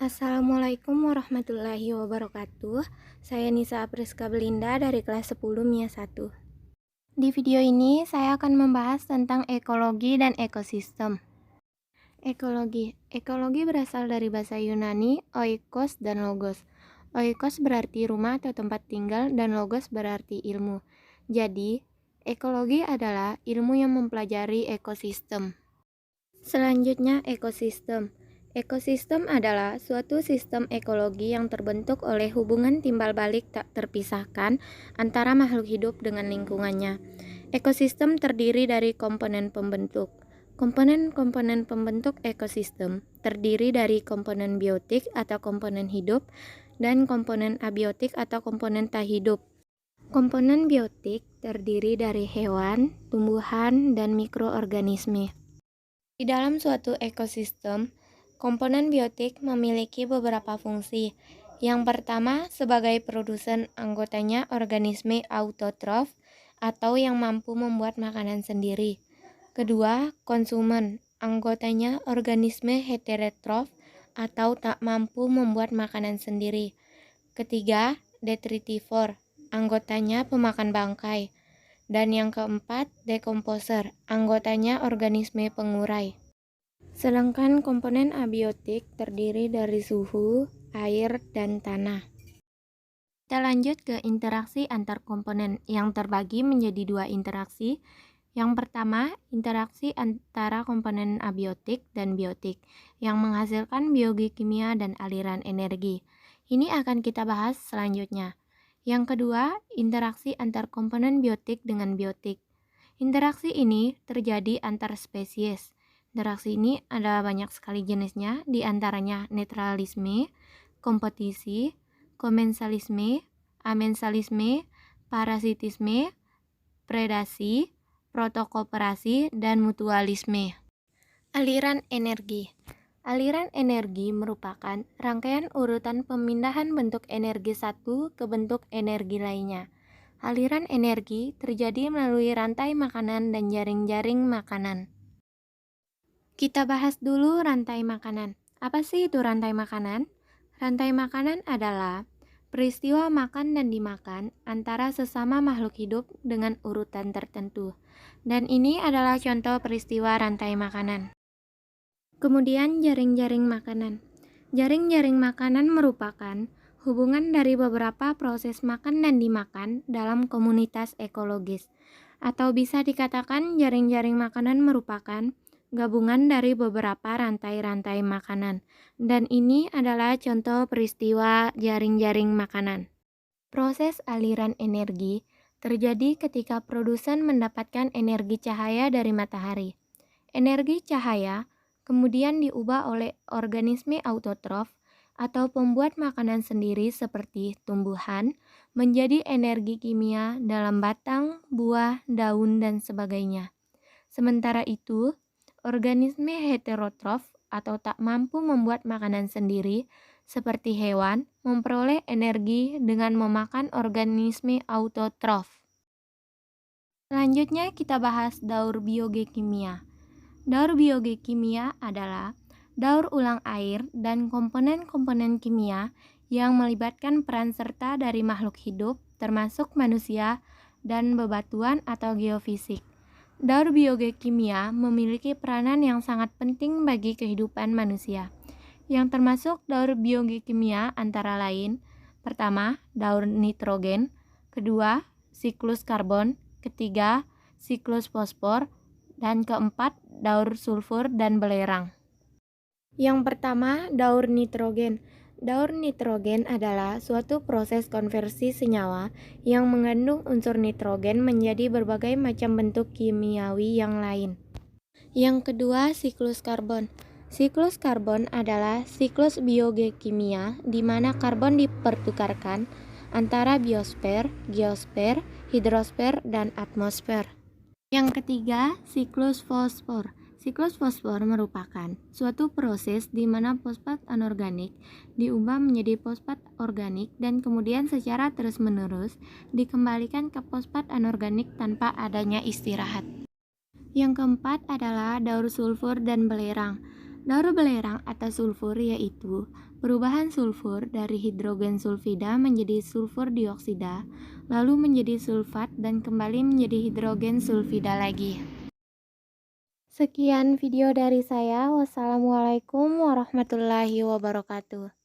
Assalamualaikum warahmatullahi wabarakatuh. Saya Nisa Apriska Belinda dari kelas 10 MIA 1. Di video ini saya akan membahas tentang ekologi dan ekosistem. Ekologi berasal dari bahasa Yunani oikos dan logos. Oikos berarti rumah atau tempat tinggal dan logos berarti ilmu. Jadi, ekologi adalah ilmu yang mempelajari ekosistem. Selanjutnya, ekosistem. Ekosistem adalah suatu sistem ekologi yang terbentuk oleh hubungan timbal balik tak terpisahkan antara makhluk hidup dengan lingkungannya. Ekosistem terdiri dari komponen pembentuk. Komponen-komponen pembentuk ekosistem terdiri dari komponen biotik atau komponen hidup dan komponen abiotik atau komponen tak hidup. Komponen biotik terdiri dari hewan, tumbuhan, dan mikroorganisme. Di dalam suatu ekosistem, komponen biotik memiliki beberapa fungsi. Yang pertama, sebagai produsen anggotanya organisme autotrof atau yang mampu membuat makanan sendiri. Kedua, konsumen, anggotanya organisme heterotrof atau tak mampu membuat makanan sendiri. Ketiga, detritivor, anggotanya pemakan bangkai. Dan yang keempat, dekomposer, anggotanya organisme pengurai. Sedangkan komponen abiotik terdiri dari suhu, air, dan tanah. Kita lanjut ke interaksi antar komponen yang terbagi menjadi dua interaksi. Yang pertama, interaksi antara komponen abiotik dan biotik yang menghasilkan biokimia dan aliran energi. Ini akan kita bahas selanjutnya. Yang kedua, interaksi antar komponen biotik dengan biotik. Interaksi ini terjadi antar spesies. Interaksi ini ada banyak sekali jenisnya, di antaranya netralisme, kompetisi, komensalisme, amensalisme, parasitisme, predasi, protokooperasi, dan mutualisme. Aliran energi. Aliran energi merupakan rangkaian urutan pemindahan bentuk energi satu ke bentuk energi lainnya. Aliran energi terjadi melalui rantai makanan dan jaring-jaring makanan. Kita bahas dulu rantai makanan. Apa sih itu rantai makanan? Rantai makanan adalah peristiwa makan dan dimakan antara sesama makhluk hidup dengan urutan tertentu. Dan ini adalah contoh peristiwa rantai makanan. Kemudian jaring-jaring makanan. Jaring-jaring makanan merupakan hubungan dari beberapa proses makan dan dimakan dalam komunitas ekologis. Atau bisa dikatakan jaring-jaring makanan merupakan gabungan dari beberapa rantai-rantai makanan. Dan ini adalah contoh peristiwa jaring-jaring makanan. Proses aliran energi terjadi ketika produsen mendapatkan energi cahaya dari matahari. Energi cahaya kemudian diubah oleh organisme autotrof atau pembuat makanan sendiri seperti tumbuhan menjadi energi kimia dalam batang, buah, daun, dan sebagainya. Sementara itu, organisme heterotrof atau tak mampu membuat makanan sendiri seperti hewan memperoleh energi dengan memakan organisme autotrof. Selanjutnya kita bahas daur biokimia. Daur biokimia adalah daur ulang air dan komponen-komponen kimia yang melibatkan peran serta dari makhluk hidup, termasuk manusia, dan bebatuan atau geofisik. Daur biokimia memiliki peranan yang sangat penting bagi kehidupan manusia, yang termasuk daur biokimia antara lain: pertama, daur nitrogen; kedua, siklus karbon; ketiga, siklus fosfor; dan keempat, daur sulfur dan belerang. Yang pertama, daur nitrogen. Daur nitrogen adalah suatu proses konversi senyawa yang mengandung unsur nitrogen menjadi berbagai macam bentuk kimiawi yang lain. Yang kedua, siklus karbon. Siklus karbon adalah siklus biokimia di mana karbon dipertukarkan antara biosfer, geosfer, hidrosfer, dan atmosfer. Yang ketiga, siklus fosfor. Siklus fosfor merupakan suatu proses di mana fosfat anorganik diubah menjadi fosfat organik dan kemudian secara terus-menerus dikembalikan ke fosfat anorganik tanpa adanya istirahat. Yang keempat adalah daur sulfur dan belerang. Daur belerang atau sulfur yaitu perubahan sulfur dari hidrogen sulfida menjadi sulfur dioksida, lalu menjadi sulfat dan kembali menjadi hidrogen sulfida lagi. Sekian video dari saya. Wassalamualaikum warahmatullahi wabarakatuh.